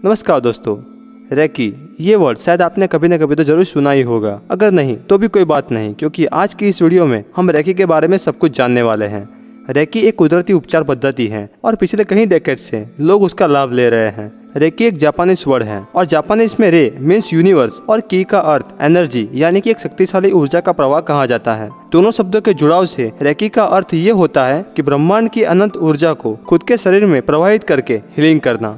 नमस्कार दोस्तों। रेकी ये वर्ड शायद आपने कभी न कभी तो जरूर सुना ही होगा। अगर नहीं तो भी कोई बात नहीं, क्योंकि आज की इस वीडियो में हम रेकी के बारे में सब कुछ जानने वाले हैं। रेकी एक कुदरती उपचार पद्धति है और पिछले कई डेकेड से लोग उसका लाभ ले रहे हैं। रेकी एक जापानीज वर्ड है और जापानीज में रे मीन्स यूनिवर्स और की का अर्थ एनर्जी यानी कि एक शक्तिशाली ऊर्जा का प्रवाह कहा जाता है। दोनों शब्दों के जुड़ाव से रेकी का अर्थ ये होता है कि ब्रह्मांड की अनंत ऊर्जा को खुद के शरीर में प्रवाहित करके हीलिंग करना।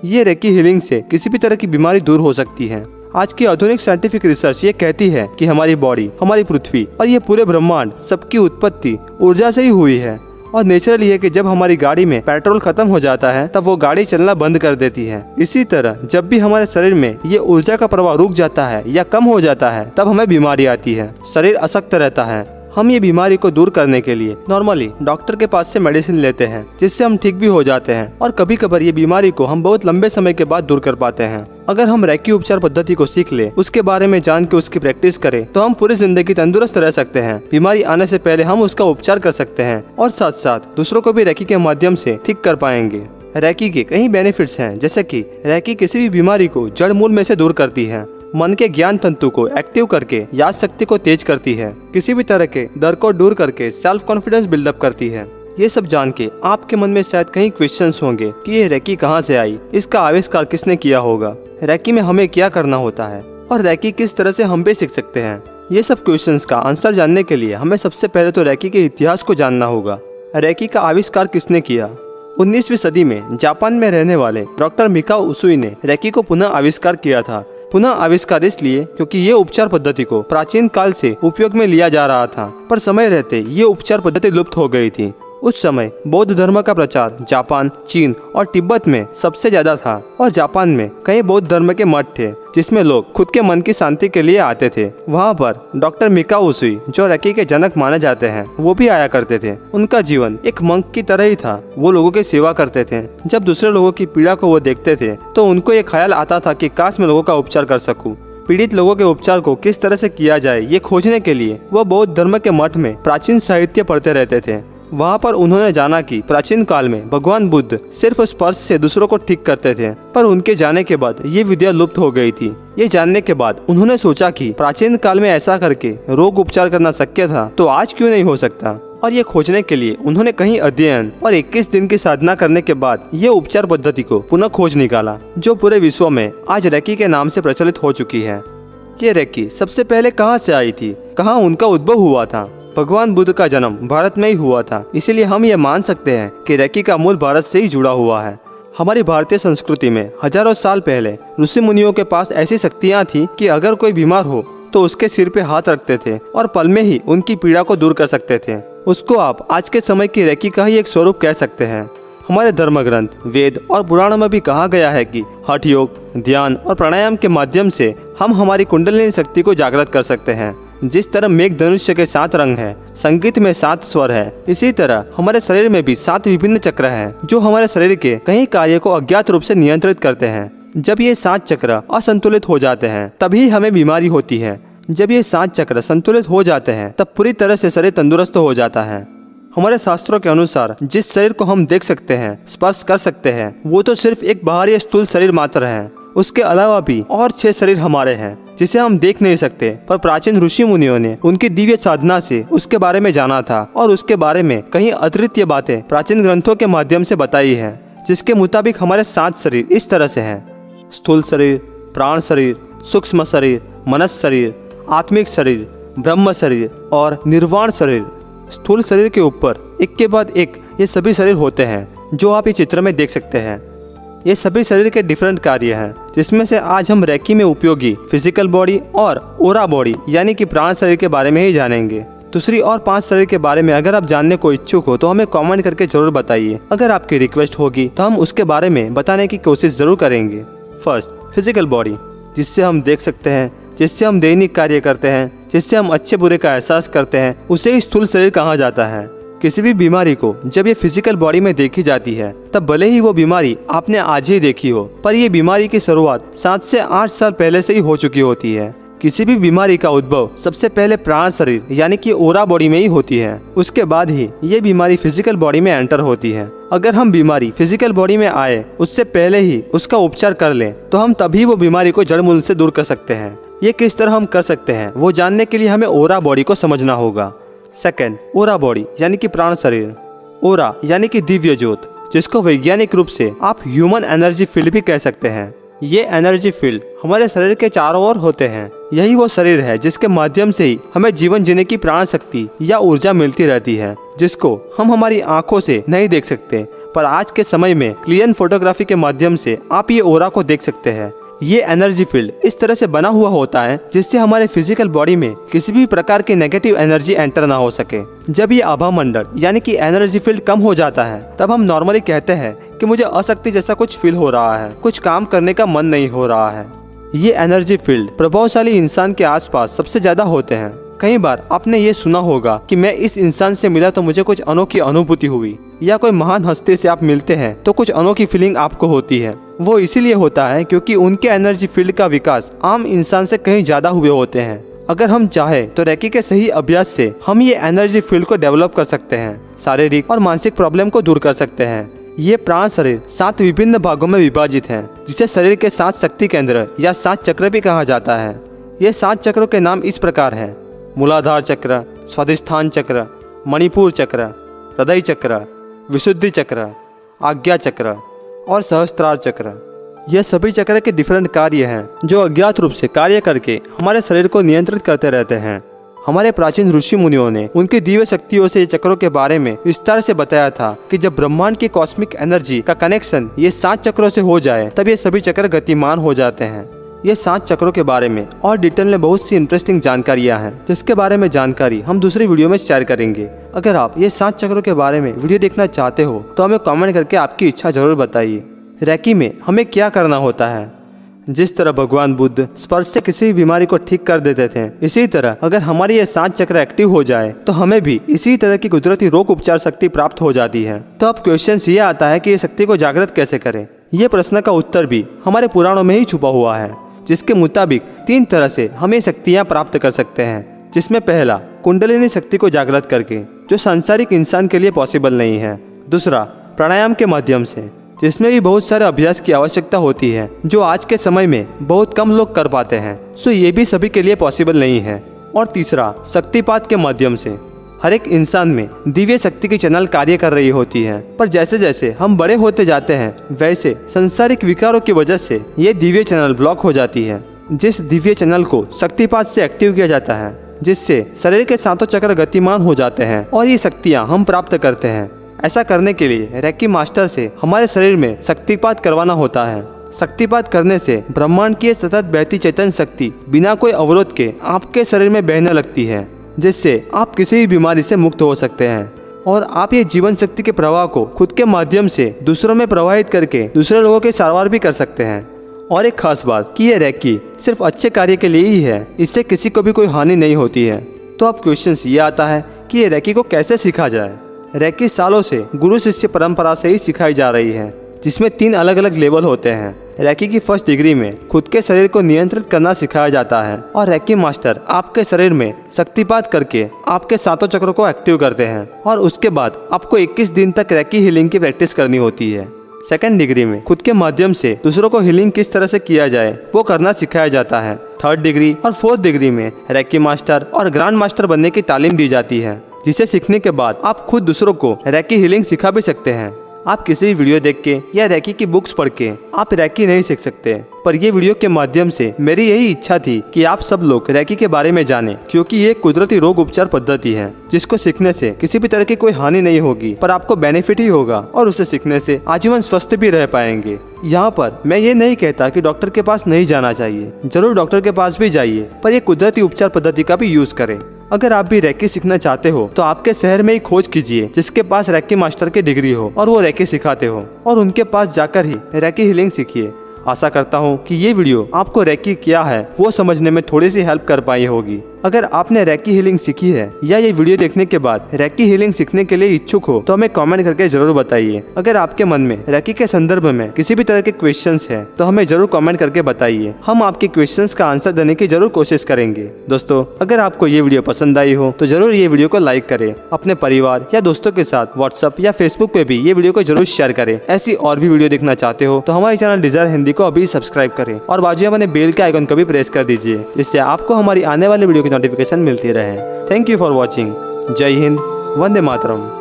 ये रेकी हीलिंग से किसी भी तरह की बीमारी दूर हो सकती है। आज की आधुनिक साइंटिफिक रिसर्च ये कहती है कि हमारी बॉडी, हमारी पृथ्वी और ये पूरे ब्रह्मांड सबकी उत्पत्ति ऊर्जा से ही हुई है। और नेचुरल ये कि जब हमारी गाड़ी में पेट्रोल खत्म हो जाता है तब वो गाड़ी चलना बंद कर देती है। इसी तरह जब भी हमारे शरीर में ये ऊर्जा का प्रवाह रुक जाता है या कम हो जाता है तब हमें बीमारी आती है, शरीर अशक्त रहता है। हम ये बीमारी को दूर करने के लिए नॉर्मली डॉक्टर के पास से मेडिसिन लेते हैं, जिससे हम ठीक भी हो जाते हैं और कभी कभार ये बीमारी को हम बहुत लंबे समय के बाद दूर कर पाते हैं। अगर हम रेकी उपचार पद्धति को सीख ले, उसके बारे में जान के उसकी प्रैक्टिस करें तो हम पूरी जिंदगी तंदुरुस्त रह सकते हैं। बीमारी आने से पहले हम उसका उपचार कर सकते हैं और साथ साथ दूसरों को भी रेकी के माध्यम से ठीक कर पाएंगे। रेकी के कई बेनिफिट्स हैं, जैसे कि रेकी किसी भी बीमारी को जड़ मूल में से दूर करती है, मन के ज्ञान तंतु को एक्टिव करके याद शक्ति को तेज करती है, किसी भी तरह के डर को दूर करके सेल्फ कॉन्फिडेंस बिल्डअप करती है। ये सब जान के आपके मन में शायद कई क्वेश्चंस होंगे कि ये रेकी कहाँ से आई, इसका आविष्कार किसने किया होगा, रेकी में हमें क्या करना होता है और रेकी किस तरह से हम भी सीख सकते हैं। ये सब क्वेश्चंस का आंसर जानने के लिए हमें सबसे पहले तो रेकी के इतिहास को जानना होगा। रेकी का आविष्कार किसने किया? 19वीं सदी में जापान में रहने वाले डॉक्टर मिकाओ उसुई ने रेकी को पुनः आविष्कार किया था। पुनः आविष्कार इसलिए क्योंकि ये उपचार पद्धति को प्राचीन काल से उपयोग में लिया जा रहा था, पर समय रहते ये उपचार पद्धति लुप्त हो गई थी। उस समय बौद्ध धर्म का प्रचार जापान, चीन और तिब्बत में सबसे ज्यादा था और जापान में कई बौद्ध धर्म के मठ थे जिसमें लोग खुद के मन की शांति के लिए आते थे। वहाँ पर डॉक्टर मिकाओ उसुई, जो रेकी के जनक माने जाते हैं, वो भी आया करते थे। उनका जीवन एक मंक की तरह ही था। वो लोगों की सेवा करते थे। जब दूसरे लोगों की पीड़ा को वो देखते थे तो उनको ये ख्याल आता था कि काश मैं लोगों का उपचार कर सकूं। पीड़ित लोगों के उपचार को किस तरह से किया जाए ये खोजने के लिए वो बौद्ध धर्म के मठ में प्राचीन साहित्य पढ़ते रहते थे। वहाँ पर उन्होंने जाना कि प्राचीन काल में भगवान बुद्ध सिर्फ स्पर्श से दूसरों को ठीक करते थे, पर उनके जाने के बाद ये विद्या लुप्त हो गई थी। ये जानने के बाद उन्होंने सोचा कि प्राचीन काल में ऐसा करके रोग उपचार करना शक्य था तो आज क्यों नहीं हो सकता। और ये खोजने के लिए उन्होंने कहीं अध्ययन और 21 दिन की साधना करने के बाद ये उपचार पद्धति को पुनः खोज निकाला, जो पूरे विश्व में आज रेकी के नाम से प्रचलित हो चुकी है। ये रेकी सबसे पहले कहाँ से आई थी, कहाँ उनका उद्भव हुआ था? भगवान बुद्ध का जन्म भारत में ही हुआ था, इसीलिए हम ये मान सकते हैं कि रेकी का मूल भारत से ही जुड़ा हुआ है। हमारी भारतीय संस्कृति में हजारों साल पहले ऋषि मुनियों के पास ऐसी शक्तियाँ थी कि अगर कोई बीमार हो तो उसके सिर पे हाथ रखते थे और पल में ही उनकी पीड़ा को दूर कर सकते थे। उसको आप आज के समय की रेकी का ही एक स्वरूप कह सकते हैं। हमारे धर्म ग्रंथ, वेद और पुराणों में भी कहा गया है कि हठ योग, ध्यान और प्राणायाम के माध्यम से हम हमारी कुंडलिनी शक्ति को जागृत कर सकते हैं। जिस तरह मेघ धनुष्य के 7 रंग है, संगीत में 7 स्वर है, इसी तरह हमारे शरीर में भी 7 विभिन्न चक्र हैं, जो हमारे शरीर के कई कार्य को अज्ञात रूप से नियंत्रित करते हैं। जब ये 7 चक्र असंतुलित हो जाते हैं तभी हमें बीमारी होती है। जब ये 7 चक्र संतुलित हो जाते हैं तब पूरी तरह से शरीर तंदुरुस्त हो जाता है। हमारे शास्त्रों के अनुसार जिस शरीर को हम देख सकते हैं, स्पर्श कर सकते हैं, वो तो सिर्फ एक बाहरी स्थूल शरीर मात्र है। उसके अलावा भी और 6 शरीर हमारे हैं जिसे हम देख नहीं सकते, पर प्राचीन ऋषि मुनियों ने उनकी दिव्य साधना से उसके बारे में जाना था और उसके बारे में कई अद्वितीय बातें प्राचीन ग्रंथों के माध्यम से बताई है, जिसके मुताबिक हमारे 7 शरीर इस तरह से हैं: स्थूल शरीर, प्राण शरीर, सूक्ष्म शरीर, मनस शरीर, आत्मिक शरीर, ब्रह्म शरीर और निर्वाण शरीर। स्थूल शरीर के ऊपर एक के बाद एक ये सभी शरीर होते हैं, जो आप इस चित्र में देख सकते हैं। ये सभी शरीर के डिफरेंट कार्य हैं, जिसमें से आज हम रेकी में उपयोगी फिजिकल बॉडी और ओरा बॉडी यानी कि प्राण शरीर के बारे में ही जानेंगे। दूसरी और 5 शरीर के बारे में अगर आप जानने को इच्छुक हो तो हमें कमेंट करके जरूर बताइए। अगर आपकी रिक्वेस्ट होगी तो हम उसके बारे में बताने की कोशिश जरूर करेंगे। फर्स्ट, फिजिकल बॉडी, जिससे हम देख सकते हैं, जिससे हम दैनिक कार्य करते हैं, जिससे हम अच्छे बुरे का एहसास करते हैं, उसे ही स्थूल शरीर कहा जाता है। किसी भी बीमारी को जब ये फिजिकल बॉडी में देखी जाती है तब भले ही वो बीमारी आपने आज ही देखी हो, पर ये बीमारी की शुरुआत 7 से 8 साल पहले से ही हो चुकी होती है। किसी भी बीमारी का उद्भव सबसे पहले प्राण शरीर यानी कि ओरा बॉडी में ही होती है। उसके बाद ही ये बीमारी फिजिकल बॉडी में एंटर होती है। अगर हम बीमारी फिजिकल बॉडी में आए उससे पहले ही उसका उपचार कर लें तो हम तभी वो बीमारी को जड़ मूल से दूर कर सकते हैं। ये किस तरह हम कर सकते हैं वो जानने के लिए हमें ओरा बॉडी को समझना होगा। सेकंड, ओरा बॉडी यानी कि प्राण शरीर। ओरा यानी कि दिव्य ज्योत, जिसको वैज्ञानिक रूप से आप ह्यूमन एनर्जी फील्ड भी कह सकते हैं। ये एनर्जी फील्ड हमारे शरीर के चारों ओर होते हैं। यही वो शरीर है जिसके माध्यम से ही हमें जीवन जीने की प्राण शक्ति या ऊर्जा मिलती रहती है, जिसको हम हमारी आंखों से नहीं देख सकते, पर आज के समय में क्लियर फोटोग्राफी के माध्यम से आप ये ओरा को देख सकते हैं। ये एनर्जी फील्ड इस तरह से बना हुआ होता है जिससे हमारे फिजिकल बॉडी में किसी भी प्रकार की नेगेटिव एनर्जी एंटर ना हो सके। जब ये आभा मंडल यानी कि एनर्जी फील्ड कम हो जाता है तब हम नॉर्मली कहते हैं कि मुझे अशक्ति जैसा कुछ फील हो रहा है, कुछ काम करने का मन नहीं हो रहा है। ये एनर्जी फील्ड प्रभावशाली इंसान के आसपास सबसे ज्यादा होते हैं। कई बार आपने ये सुना होगा कि मैं इस इंसान से मिला तो मुझे कुछ अनोखी अनुभूति हुई, या कोई महान हस्ती से आप मिलते हैं तो कुछ अनोखी फीलिंग आपको होती है। वो इसीलिए होता है क्योंकि उनके एनर्जी फील्ड का विकास आम इंसान से कहीं ज्यादा हुए होते हैं। अगर हम चाहे तो रेकी के सही अभ्यास से हम ये एनर्जी फील्ड को डेवलप कर सकते हैं, शारीरिक और मानसिक प्रॉब्लम को दूर कर सकते हैं। ये प्राण शरीर 7 विभिन्न भागों में विभाजित है, जिसे शरीर के 7 शक्ति केंद्र या 7 चक्र भी कहा जाता है। ये 7 चक्रों के नाम इस प्रकार है: मूलाधार चक्र, स्वाधिष्ठान चक्र, मणिपुर चक्र, हृदय चक्र, विशुद्धि चक्र, आज्ञा चक्र और सहस्त्रार चक्र। ये सभी चक्र के डिफरेंट कार्य हैं जो अज्ञात रूप से कार्य करके हमारे शरीर को नियंत्रित करते रहते हैं। हमारे प्राचीन ऋषि मुनियों ने उनकी दिव्य शक्तियों से चक्रों के बारे में विस्तार से बताया था कि जब ब्रह्मांड की कॉस्मिक एनर्जी का कनेक्शन ये 7 चक्रों से हो जाए तब ये सभी चक्र गतिमान हो जाते हैं। ये 7 चक्रों के बारे में और डिटेल में बहुत सी इंटरेस्टिंग जानकारियां हैं, जिसके बारे में जानकारी हम दूसरी वीडियो में शेयर करेंगे। अगर आप ये 7 चक्रों के बारे में वीडियो देखना चाहते हो तो हमें कमेंट करके आपकी इच्छा जरूर बताइए। रेकी में हमें क्या करना होता है? जिस तरह भगवान बुद्ध स्पर्श से किसी भी बीमारी को ठीक कर देते थे, इसी तरह अगर हमारी ये 7 चक्र एक्टिव हो जाए तो हमें भी इसी तरह की कुदरती रोग उपचार शक्ति प्राप्त हो जाती है। तो अब क्वेश्चन ये आता है कि ये शक्ति को जागृत कैसे करें? ये प्रश्न का उत्तर भी हमारे पुराणों में ही छुपा हुआ है, जिसके मुताबिक 3 तरह से हम ये शक्तियाँ प्राप्त कर सकते हैं। जिसमें पहला, कुंडलिनी शक्ति को जागृत करके, जो सांसारिक इंसान के लिए पॉसिबल नहीं है। दूसरा, प्राणायाम के माध्यम से, जिसमें भी बहुत सारे अभ्यास की आवश्यकता होती है जो आज के समय में बहुत कम लोग कर पाते हैं, सो ये भी सभी के लिए पॉसिबल नहीं है। और तीसरा, शक्तिपात के माध्यम से। हर एक इंसान में दिव्य शक्ति की चैनल कार्य कर रही होती है, पर जैसे जैसे हम बड़े होते जाते हैं वैसे संसारिक विकारों की वजह से ये दिव्य चैनल ब्लॉक हो जाती है। जिस दिव्य चैनल को शक्तिपात से एक्टिव किया जाता है, जिससे शरीर के 7 चक्र गतिमान हो जाते हैं और ये शक्तियाँ हम प्राप्त करते हैं। ऐसा करने के लिए रेकी मास्टर से हमारे शरीर में शक्तिपात करवाना होता है। शक्तिपात करने से ब्रह्मांड की सतत बहती चैतन्य शक्ति बिना कोई अवरोध के आपके शरीर में बहने लगती है, जिससे आप किसी भी बीमारी से मुक्त हो सकते हैं। और आप ये जीवन शक्ति के प्रवाह को खुद के माध्यम से दूसरों में प्रवाहित करके दूसरे लोगों के सारवार भी कर सकते हैं। और एक खास बात कि ये रेकी सिर्फ अच्छे कार्य के लिए ही है, इससे किसी को भी कोई हानि नहीं होती है। तो अब क्वेश्चन ये आता है कि ये रेकी को कैसे सीखा जाए? रेकी सालों से गुरु शिष्य परंपरा से ही सिखाई जा रही है, जिसमें 3 अलग अलग लेवल होते हैं। रेकी की फर्स्ट डिग्री में खुद के शरीर को नियंत्रित करना सिखाया जाता है और रेकी मास्टर आपके शरीर में शक्तिपात करके आपके 7 चक्रों को एक्टिव करते हैं और उसके बाद आपको 21 दिन तक रेकी हीलिंग की प्रैक्टिस करनी होती है। सेकंड डिग्री में खुद के माध्यम से दूसरों को हीलिंग किस तरह से किया जाए वो करना सिखाया जाता है। थर्ड डिग्री और फोर्थ डिग्री में रेकी मास्टर और ग्रैंड मास्टर बनने की तालीम दी जाती है, जिसे सीखने के बाद आप खुद दूसरों को रेकी हीलिंग सिखा भी सकते हैं। आप किसी भी वीडियो देख के या रेकी की बुक्स पढ़ के आप रेकी नहीं सीख सकते, पर ये वीडियो के माध्यम से मेरी यही इच्छा थी कि आप सब लोग रेकी के बारे में जानें, क्योंकि ये कुदरती रोग उपचार पद्धति है जिसको सीखने से किसी भी तरह की कोई हानि नहीं होगी, पर आपको बेनिफिट ही होगा और उसे सीखने से आजीवन स्वस्थ भी रह पाएंगे। यहाँ पर मैं ये नहीं कहता कि डॉक्टर के पास नहीं जाना चाहिए, जरूर डॉक्टर के पास भी जाइए, पर ये कुदरती उपचार पद्धति का भी यूज करें। अगर आप भी रेकी सीखना चाहते हो तो आपके शहर में ही खोज कीजिए जिसके पास रेकी मास्टर की डिग्री हो और वो रेकी सिखाते हो, और उनके पास जाकर ही रेकी हीलिंग सीखिए। आशा करता हूँ कि ये वीडियो आपको रेकी क्या है वो समझने में थोड़ी सी हेल्प कर पाई होगी। अगर आपने रैकी हीलिंग सीखी है या ये वीडियो देखने के बाद रैकी हीलिंग सीखने के लिए इच्छुक हो तो हमें कमेंट करके जरूर बताइए। अगर आपके मन में रैकी के संदर्भ में किसी भी तरह के क्वेश्चंस हैं तो हमें जरूर कमेंट करके बताइए। हम आपके क्वेश्चंस का आंसर देने की जरूर कोशिश करेंगे। दोस्तों, अगर आपको ये वीडियो पसंद आई हो तो जरूर ये वीडियो को लाइक करें। अपने परिवार या दोस्तों के साथ व्हाट्सएप या फेसबुक पे भी ये वीडियो को जरूर शेयर करें। ऐसी और भी वीडियो देखना चाहते हो तो हमारे चैनल डिजायर हिंदी को अभी सब्सक्राइब करें और बाजू में बने बेल के आइकन को भी प्रेस कर दीजिए, जिससे आपको हमारी आने वाली वीडियो की नोटिफिकेशन मिलती रहे। Thank you for watching. जय हिंद, वंदे मातरम।